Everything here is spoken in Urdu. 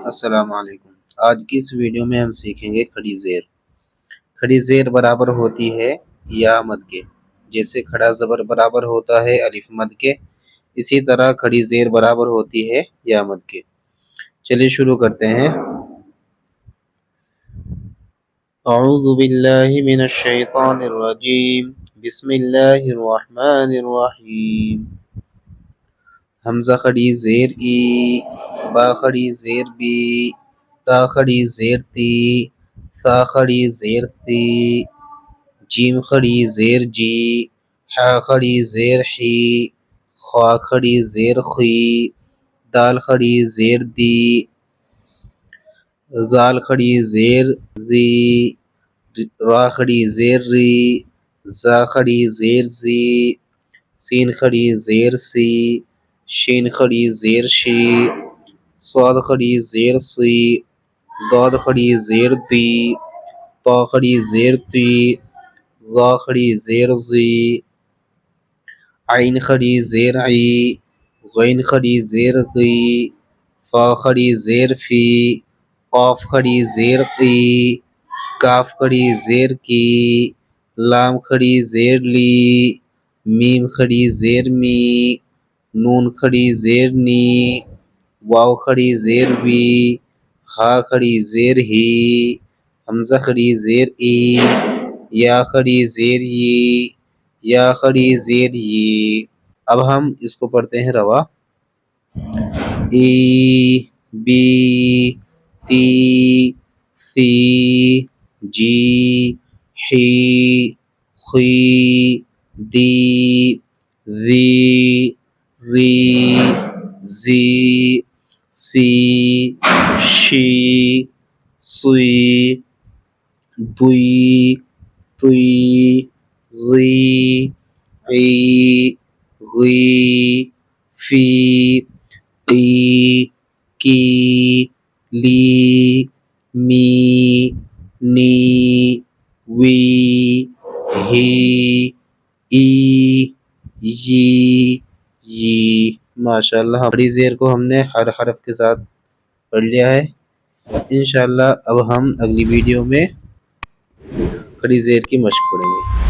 السلام علیکم۔ آج کی اس ویڈیو میں ہم سیکھیں گے کھڑی زیر۔ کھڑی زیر برابر ہوتی ہے یا مد کے، جیسے کھڑا زبر برابر ہوتا ہے الف مد کے، اسی طرح کھڑی زیر برابر ہوتی ہے یا مد کے۔ چلیے شروع کرتے ہیں۔ اعوذ باللہ من الشیطان الرجیم، بسم اللہ الرحمن الرحیم۔ حمزہ کھڑی زیر ای، با کھڑی زیر بی، تا کھڑی زیر تی، ثا کھڑی زیر ثی، جیم کھڑی زیر جی، حا کھڑی زیر حی، خوا کھڑی زیر خی، دال کھڑی زیر دی، زال کھڑی زیر زی، را کھڑی زیر ری، زا کھڑی زیر زی، سین کھڑی زیر سی، شین کھڑی زیر شی، صاد کھڑی زیر سی، ضاد کھڑی زیر دی، طا کھڑی زیر تی، ظا کھڑی زیر زی، عین کھڑی زیر عی، غین کھڑی زیر غی، فا کھڑی زیر فی، قاف کھڑی زیر قی، کاف کھڑی زیر کی، لام کھڑی زیر لی، میم کھڑی زیر می، نون کھڑی زیر نی، واو کھڑی زیر وی، ہا کھڑی زیر ہی، حمزہ کھڑی زیر ای، یا کھڑی زیر ی، یا کھڑی زیر ی۔ اب ہم اس کو پڑھتے ہیں روا۔ ای، بی، تی، ثی، جی، حی، خی، دی، ذی، ری، زی، سی، شی، صی، دوی، طی، ظی، عی، غی، فی، قی، کی، لی، می، نی، وی، ہی، ای، ی، ی۔ ماشاءاللہ کھڑی زیر کو ہم نے ہر حرف کے ساتھ پڑھ لیا ہے۔ انشاءاللہ اب ہم اگلی ویڈیو میں کھڑی زیر کی مشق کریں گے۔